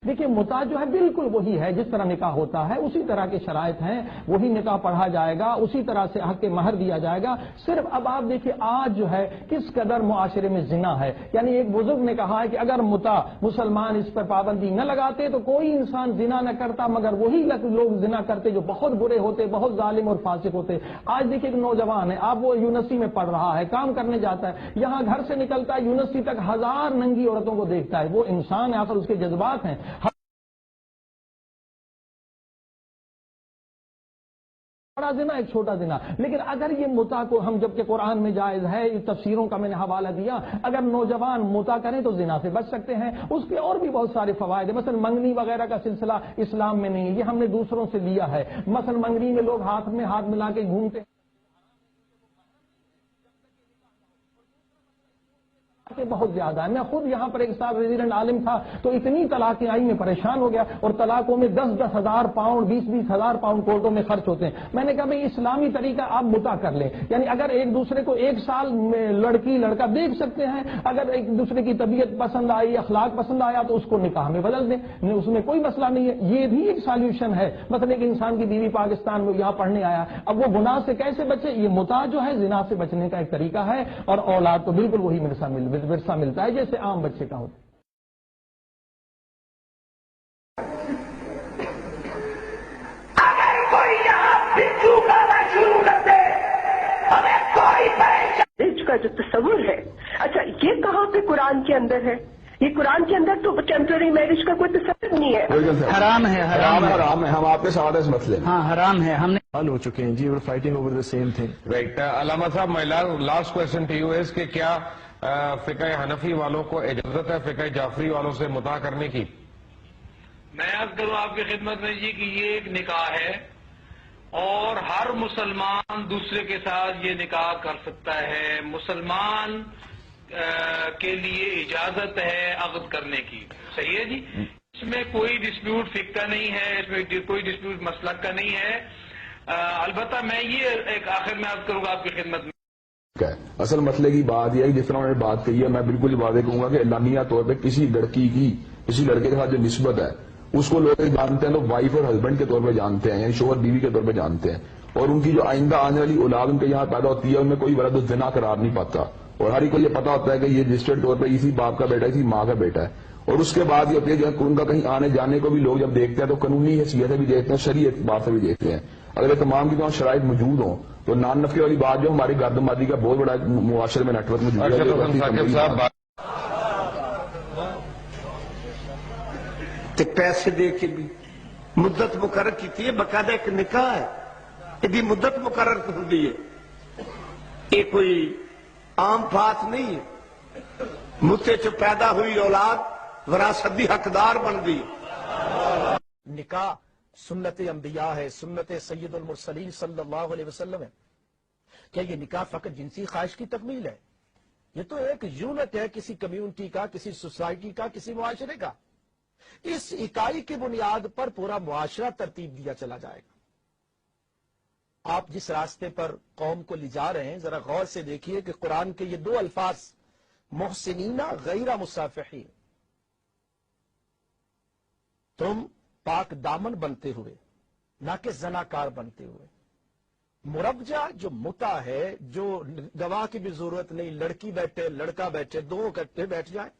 دیکھیے متع جو ہے بالکل وہی ہے جس طرح نکاح ہوتا ہے، اسی طرح کے شرائط ہیں، وہی نکاح پڑھا جائے گا، اسی طرح سے حق مہر دیا جائے گا۔ صرف اب آپ دیکھیے آج جو ہے کس قدر معاشرے میں زنا ہے، یعنی ایک بزرگ نے کہا ہے کہ اگر متع مسلمان اس پر پابندی نہ لگاتے تو کوئی انسان زنا نہ کرتا، مگر وہی لوگ زنا کرتے جو بہت برے ہوتے، بہت ظالم اور فاسق ہوتے۔ آج دیکھیے ایک نوجوان ہے، آپ وہ یونیورسٹی میں پڑھ رہا ہے، کام کرنے جاتا ہے، یہاں گھر سے نکلتا ہے یونیورسٹی تک 1000 ننگی عورتوں کو دیکھتا ہے۔ وہ انسان ہے، آخر اس کے جذبات ہیں۔ بڑا زنا ایک چھوٹا زنا، لیکن اگر یہ متع کو ہم جبکہ قرآن میں جائز ہے، تفسیروں کا میں نے حوالہ دیا، اگر نوجوان متع کریں تو زنا سے بچ سکتے ہیں۔ اس کے اور بھی بہت سارے فوائد ہیں، مثلا منگنی وغیرہ کا سلسلہ اسلام میں نہیں ہے، یہ ہم نے دوسروں سے لیا ہے۔ مثلا منگنی میں لوگ ہاتھ میں ہاتھ ملا کے گھومتے ہیں، بہت زیادہ ہے۔ میں خود یہاں پر ایک سال ریزیڈنٹ عالم تھا تو اتنی طلاقیں آئی میں پریشان ہو گیا، اور طلاقوں میں 10-10 ہزار پاؤنڈ 20-20 ہزار پاؤنڈ کورٹوں میں خرچ ہوتے ہیں۔ میں نے کہا بھائی اسلامی طریقہ آپ متع کر لیں، یعنی اگر ایک دوسرے کو 1 سال میں لڑکی لڑکا دیکھ سکتے ہیں، اگر ایک دوسرے کی طبیعت پسند آئی، اخلاق پسند آیا تو اس کو نکاح میں بدل دیں، اس میں کوئی مسئلہ نہیں ہے۔ یہ بھی ایک سالوشن ہے۔ مثلا ایک انسان کی بیوی پاکستان میں یہاں پڑھنے آیا، اب وہ گناہ سے کیسے بچے؟ یہ متع جو ہے زنا سے بچنے کا ایک طریقہ ہے، اور اولاد تو بالکل وہی ورثہ ملتا ہے جیسے عام بچے کا ہوتا ہے۔ اگر کوئی یہاں بچو کا شروع کر دے ہمیں کوئی پریشانی کا جو تصور ہے، اچھا یہ کہاں پہ قرآن کے اندر ہے؟ یہ قرآن کے اندر تو ٹیمپرری میرج کا کوئی تصور نہیں ہے۔ حرام ہے، حرام ہے، حرام ہے۔ ہم آپ کے ساتھ اس مسئلے میں ہاں حرام ہے۔ ہم نے حل ہو چکے ہیں جی، we're fighting over the same thing. Right. علامہ صاحب, my last question to you is کہ کیا فقہ حنفی والوں کو اجازت ہے فقہ جعفری والوں سے متع کرنے کی؟ میں عرض کروں آپ کی خدمت میں جی کہ یہ ایک نکاح ہے، اور ہر مسلمان دوسرے کے ساتھ یہ نکاح کر سکتا ہے۔ مسلمان کے لیے اجازت ہے عقد کرنے کی، صحیح ہے جی؟ اس میں کوئی ڈسپیوٹ فقہ کا نہیں ہے، اس میں کوئی ڈسپیوٹ مسلک کا نہیں ہے۔ البتہ میں یہ ایک آخر میں عرض کروں گا آپ کی خدمت میں، اصل مسئلے کی بات یہ ہے جس طرح انہوں نے بات کہی ہے، میں بالکل یہ واضح کہوں گا کہ اعلانیہ طور پہ کسی لڑکی کی کسی لڑکے کے ساتھ جو نسبت ہے اس کو لوگ جانتے ہیں تو وائف اور ہسبینڈ کے طور پہ جانتے ہیں، یعنی شوہر بیوی کے طور پہ جانتے ہیں، اور ان کی جو آئندہ آنے والی اولاد ان کے یہاں پیدا ہوتی ہے ان میں کوئی ولد الزنا قرار نہیں پاتا، اور ہر ایک کو یہ پتا ہوتا ہے کہ یہ رجسٹرڈ طور پہ اسی باپ کا بیٹا ہے، اسی ماں کا بیٹا ہے۔ اور اس کے بعد یہ ہوتی ہے جب ان کا کہیں آنے جانے کو بھی لوگ جب دیکھتے ہیں تو قانونی حیثیت سے بھی دیکھتے ہیں، شرعی اعتبار سے بھی دیکھتے ہیں۔ اگر یہ تمام کی تمام شرائط موجود ہوں تو نان نفقے والی بات جو ہماری گردمادی کا بہت بڑا معاشرے میں نیٹ ورک موجود ہے، پیسے دے کے بھی مدت مقرر کی ہے، باقاعدہ ایک نکاح ہے، یہ مدت مقرر ہوتی ہے، یہ کوئی عام بات نہیں ہے۔ متے چ پیدا ہوئی اولاد وراثت دی حقدار بن گئی۔ نکاح سنت انبیاء ہے، سنت سید المرسلین صلی اللہ علیہ وسلم ہے۔ کیا یہ نکاح فقط جنسی خواہش کی تکمیل ہے؟ یہ تو ایک یونٹ ہے کسی کمیونٹی کا، کسی سوسائٹی کا، کسی معاشرے کا۔ اس اکائی کی بنیاد پر پورا معاشرہ ترتیب دیا چلا جائے گا۔ آپ جس راستے پر قوم کو لے جا رہے ہیں ذرا غور سے دیکھیے کہ قرآن کے یہ 2 الفاظ محسنین غیر مصافحین، تم پاک دامن بنتے ہوئے نہ کہ زناکار بنتے ہوئے۔ مربجہ جو متع ہے، جو گواہ کی بھی ضرورت نہیں، لڑکی بیٹھے لڑکا بیٹھے 2 اکٹھے بیٹھ جائیں،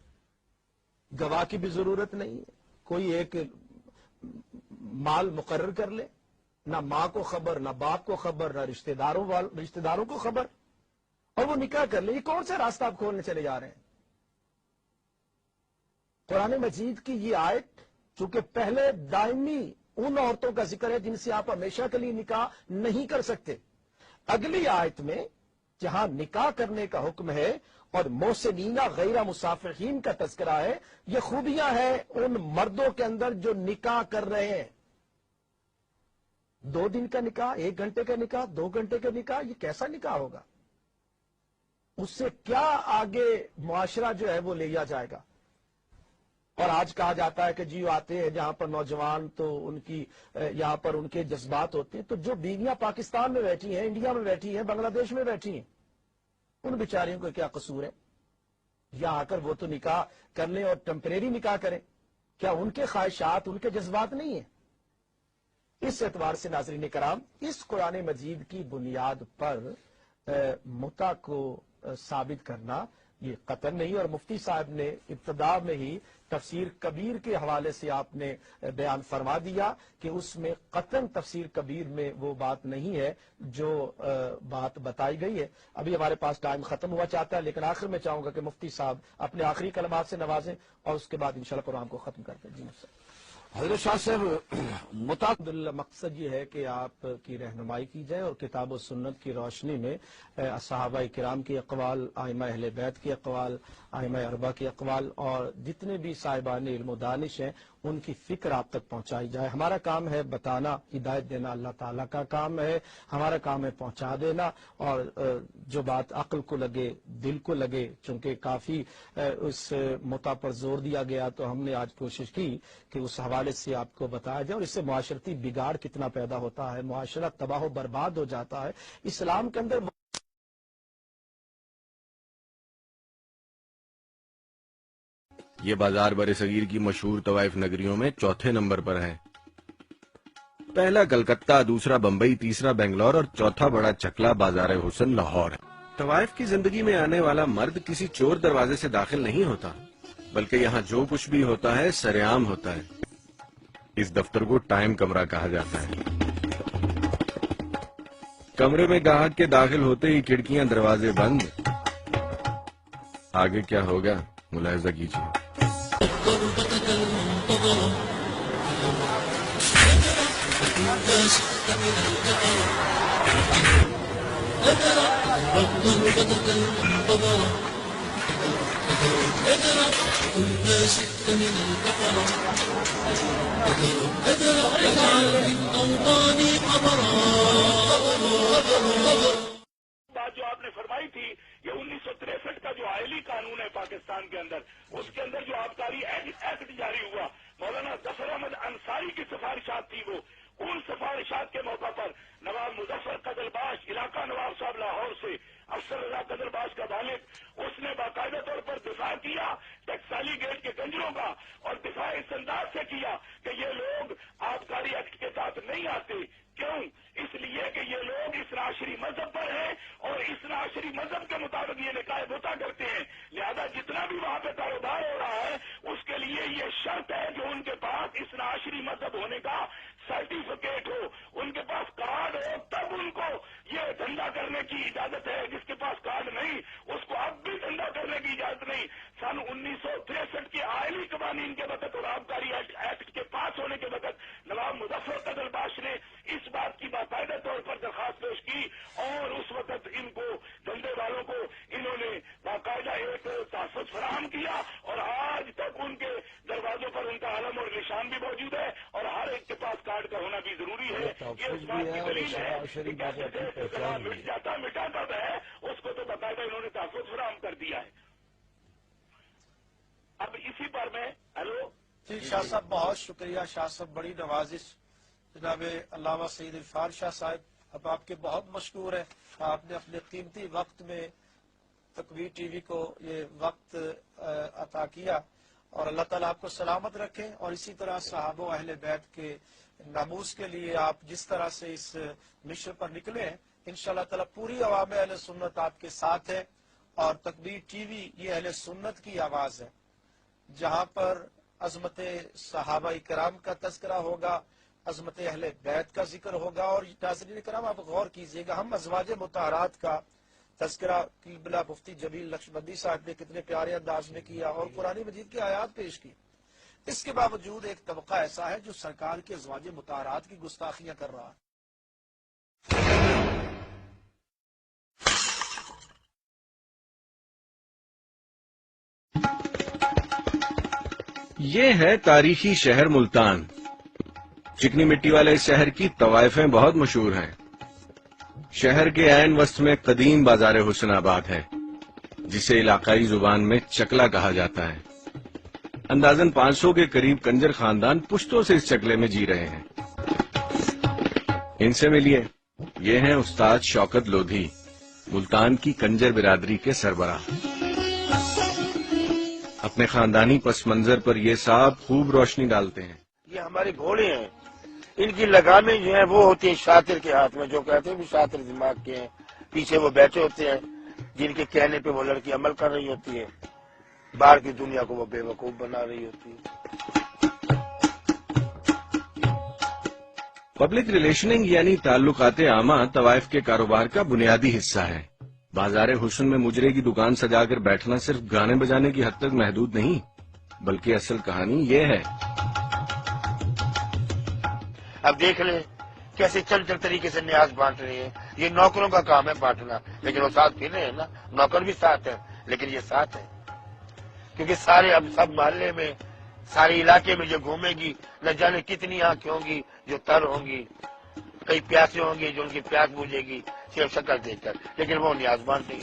گواہ کی بھی ضرورت نہیں ہے، کوئی ایک مال مقرر کر لے، نہ ماں کو خبر، نہ باپ کو خبر، نہ رشتہ داروں کو خبر، اور وہ نکاح کر لے۔ یہ کون سا راستہ آپ کھولنے چلے جا رہے ہیں؟ قرآن مجید کی یہ آیت چونکہ پہلے دائمی ان عورتوں کا ذکر ہے جن سے آپ ہمیشہ کے لیے نکاح نہیں کر سکتے، اگلی آیت میں جہاں نکاح کرنے کا حکم ہے اور محسنین غیر مصافحین کا تذکرہ ہے، یہ خوبیاں ہیں ان مردوں کے اندر جو نکاح کر رہے ہیں۔ 2 دن کا نکاح، 1 گھنٹے کا نکاح، 2 گھنٹے کا نکاح، یہ کیسا نکاح ہوگا؟ اس سے کیا آگے معاشرہ جو ہے وہ لیا جائے گا؟ اور آج کہا جاتا ہے کہ جی آتے ہیں جہاں پر نوجوان تو ان کی یہاں پر ان کے جذبات ہوتے ہیں، تو جو بیویاں پاکستان میں بیٹھی ہیں، انڈیا میں بیٹھی ہیں، بنگلہ دیش میں بیٹھی ہیں، ان بیچاریوں کو کیا قصور ہے؟ یہاں آ کر وہ تو نکاح کر لیں اور ٹیمپریری نکاح کریں۔ کیا ان کے خواہشات، ان کے جذبات نہیں ہیں؟ اس اعتبار سے ناظرین کرام، اس قرآن مجید کی بنیاد پر متع کو ثابت کرنا یہ قطعاً نہیں، اور مفتی صاحب نے ابتدا میں ہی تفسیر کبیر کے حوالے سے آپ نے بیان فرما دیا کہ اس میں قطعاً تفسیر کبیر میں وہ بات نہیں ہے جو بات بتائی گئی ہے۔ ابھی ہمارے پاس ٹائم ختم ہوا چاہتا ہے، لیکن آخر میں چاہوں گا کہ مفتی صاحب اپنے آخری کلمات سے نوازیں اور اس کے بعد انشاءاللہ پروگرام کو ختم کرتے ہیں۔ جی مفتی حضرت شاہ صاحب، الحمدللہ مقصد یہ ہے کہ آپ کی رہنمائی کی جائے اور کتاب و سنت کی روشنی میں صحابہ کرام کی اقوال، ائمہ اہل بیت کی اقوال، ائمہ اربعہ کی اقوال اور جتنے بھی صاحبان علم و دانش ہیں ان کی فکر آپ تک پہنچائی جائے۔ ہمارا کام ہے بتانا، ہدایت دینا اللہ تعالیٰ کا کام ہے، ہمارا کام ہے پہنچا دینا، اور جو بات عقل کو لگے، دل کو لگے، چونکہ کافی اس متع پر زور دیا گیا تو ہم نے آج کوشش کی کہ اس حوالے سے آپ کو بتایا جائے، اور اس سے معاشرتی بگاڑ کتنا پیدا ہوتا ہے، معاشرہ تباہ و برباد ہو جاتا ہے۔ اسلام کے اندر یہ بازار برصغیر کی مشہور طوائف نگریوں میں چوتھے نمبر پر ہے۔ پہلا کلکتہ، دوسرا بمبئی، تیسرا بنگلور اور چوتھا بڑا چکلا بازار حسن لاہور ہے۔ طوائف کی زندگی میں آنے والا مرد کسی چور دروازے سے داخل نہیں ہوتا، بلکہ یہاں جو کچھ بھی ہوتا ہے سرعام ہوتا ہے۔ اس دفتر کو ٹائم کمرہ کہا جاتا ہے۔ کمرے میں گاہک کے داخل ہوتے ہی کھڑکیاں دروازے بند۔ آگے کیا ہوگا ملاحظہ کیجیے۔ بات جو آپ نے فرمائی تھی، یہ 1963 کا جو آئلی قانون ہے پاکستان کے اندر، اس کے اندر جو آبکاری ایکٹ جاری ہوا، مولانا ظفر احمد انصاری کی سفارشات تھی، وہ ان سفارشات کے موقع پر نواب مظفر قدرباش، علاقہ نواب صاحب لاہور سے، افسر رضا قدرباش کا والد، اس نے باقاعدہ طور پر دفاع کیا ٹیکسالی گیٹ کے گنجروں کا، اور دفاع اس انداز سے کیا کہ یہ لوگ آبکاری ایکٹ کے تحت نہیں آتے۔ کیوں؟ اس لیے کہ یہ لوگ اس ناشری مذہب پر ہیں اور اس ناشری مذہب کے مطابق یہ نکاح بوتا کرتے ہیں، لہذا جتنا بھی وہاں پہ کاروبار ہو رہا ہے اس کے لیے یہ شرط ہے کہ ان کے پاس اس ناشری مذہب ہونے کا سرٹیفکیٹ ہو، ان کے پاس کارڈ ہو، تب ان کو یہ دھندا کرنے کی اجازت ہے۔ جس کے پاس کارڈ نہیں اس کو اب بھی دھندا کرنے کی اجازت نہیں۔ سن 1963 کے آئلی قوانین کے وقت اور آبکاری ایکٹ کے پاس ہونے کے وقت نواب مظفر قدرباش نے اس بات کی باقاعدہ طور پر درخواست پیش کی، اور اس وقت ان کو دھندے والوں کو انہوں نے باقاعدہ ایک تحفظ فراہم کیا، اور آج تک ان کے دروازوں پر ان کا علم اور نشان بھی موجود ہے، اور ہر ایک کے پاس کارڈ کا ہونا بھی ضروری ہے۔ یہ اس بات کی دلیل ہے کہ کیسے مٹ جاتا مٹاتا ہے، اس کو تو باقاعدہ انہوں نے تحفظ فراہم کر دیا ہے۔ اب اسی پر میں جی شاہ صاحب بہت شکریہ، شاہ صاحب بڑی نوازش، جناب علامہ سعید عرفان شاہ صاحب اب آپ کے بہت مشکور ہیں، آپ نے اپنے قیمتی وقت میں تکبیر ٹی وی کو یہ وقت عطا کیا، اور اللہ تعالیٰ آپ کو سلامت رکھے، اور اسی طرح صحابہ و اہل بیت کے ناموس کے لیے آپ جس طرح سے اس مشن پر نکلے ہیں، انشاءاللہ تعالیٰ پوری عوام اہل سنت آپ کے ساتھ ہے، اور تکبیر ٹی وی یہ اہل سنت کی آواز ہے، جہاں پر عظمت صحابہ کرام کا تذکرہ ہوگا، عظمت اہل بیت کا ذکر ہوگا، اور ناظرین کرام آپ غور کیجئے گا، ہم ازواج مطہرات کا تذکرہ قبلہ مفتی جمیل نقشبندی صاحب نے کتنے پیارے انداز میں کیا، اور قرآن مجید کی آیات پیش کی۔ اس کے باوجود ایک طبقہ ایسا ہے جو سرکار کے ازواج مطہرات کی گستاخیاں کر رہا ہے۔ یہ ہے تاریخی شہر ملتان۔ چکنی مٹی والے اس شہر کی طوائفیں بہت مشہور ہیں۔ شہر کے عین وسط میں قدیم بازار حسن آباد ہے، جسے علاقائی زبان میں چکلا کہا جاتا ہے۔ اندازاً 500 کے قریب کنجر خاندان پشتوں سے اس چکلے میں جی رہے ہیں۔ ان سے ملیے، یہ ہیں استاد شوکت لودھی، ملتان کی کنجر برادری کے سربراہ۔ اپنے خاندانی پس منظر پر یہ صاحب خوب روشنی ڈالتے ہیں۔ یہ ہمارے گھوڑے ہیں، ان کی لگامیں جو ہیں وہ ہوتی ہیں شاطر کے ہاتھ میں، جو کہتے ہیں بھی شاطر دماغ کے ہیں، پیچھے وہ بیٹھے ہوتے ہیں جن کے کہنے پہ وہ لڑکی عمل کر رہی ہوتی ہے، باہر کی دنیا کو وہ بے وقوف بنا رہی ہوتی ہے۔ پبلک ریلیشننگ یعنی تعلقات عامہ طوائف کے کاروبار کا بنیادی حصہ ہے۔ بازار حسن میں مجرے کی دکان سجا کر بیٹھنا صرف گانے بجانے کی حد تک محدود نہیں، بلکہ اصل کہانی یہ ہے۔ اب دیکھ لیں کیسے چل چل طریقے سے نیاز بانٹ رہے ہیں، یہ نوکروں کا کام ہے بانٹنا، لیکن وہ ساتھ پھر رہے ہیں نا، نوکر بھی ساتھ ہے لیکن یہ ساتھ ہے، کیونکہ سارے اب سب محلے میں سارے علاقے میں جو گھومے گی نہ جانے کتنی آنکھیں ہوں گی جو تر ہوں گی، کئی پیاسے ہوں گے جو ان کی پیاس بوجھے گی صرف شکل دیکھ کر، لیکن وہ نیاز بانٹ رہی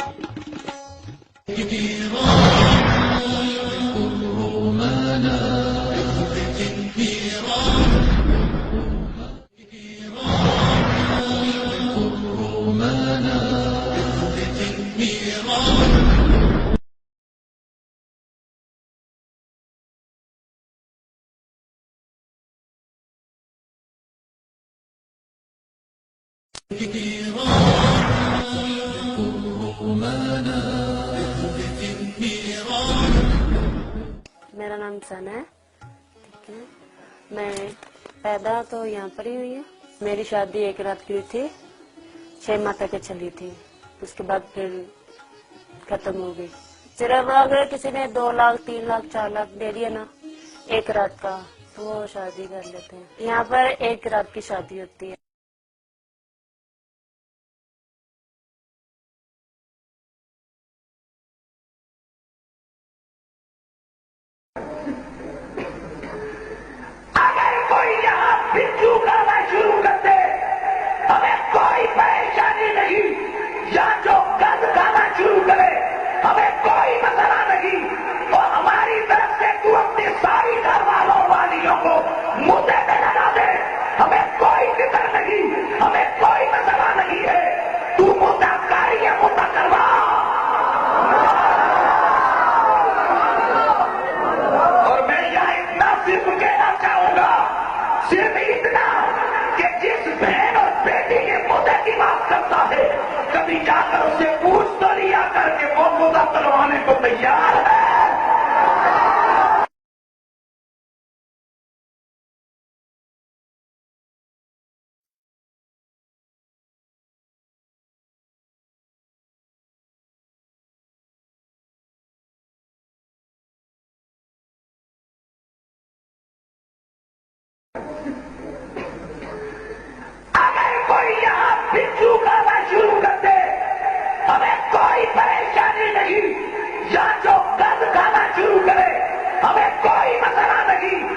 میرا نام سنا ہے، ٹھیک ہے، میں پیدا تو یہاں پر ہی ہوئی ہوں۔ میری شادی ایک رات کی ہوئی تھی، 6 ماہ تک چلی تھی، اس کے بعد پھر ختم ہو گئی۔ صرف اگر کسی نے 2 لاکھ 3 لاکھ 4 لاکھ دے دیا نا ایک رات کا تو وہ شادی کر لیتے ہیں۔ یہاں پر ایک رات کی شادی ہوتی ہے۔ شروع کرتے ہمیں کوئی پریشانی نہیں، یا جو گند کھانا شروع کرے ہمیں کوئی مسئلہ نہیں، اور ہماری طرف سے تو اپنی ساری گھر والوں والیوں کو مدعے پہ لگا دے، ہمیں کوئی فکر نہیں، ہمیں کوئی مسئلہ نہیں ہے، تو مدعا کاری ہے مدعا کروا۔ اور میں یہاں اتنا صرف کہنا چاہوں گا، صرف اتنا کہ جس بہن اور بیٹی کے مدعے کی بات کرتا ہے کبھی جا کر اسے پوچھ تو لیا کر کے وہ مدعا کروانے کو تیار ہے۔ شروع کرتے ہمیں کوئی پریشانی نہیں، یا جو گند کھانا شروع کرے ہمیں کوئی مسئلہ نہیں،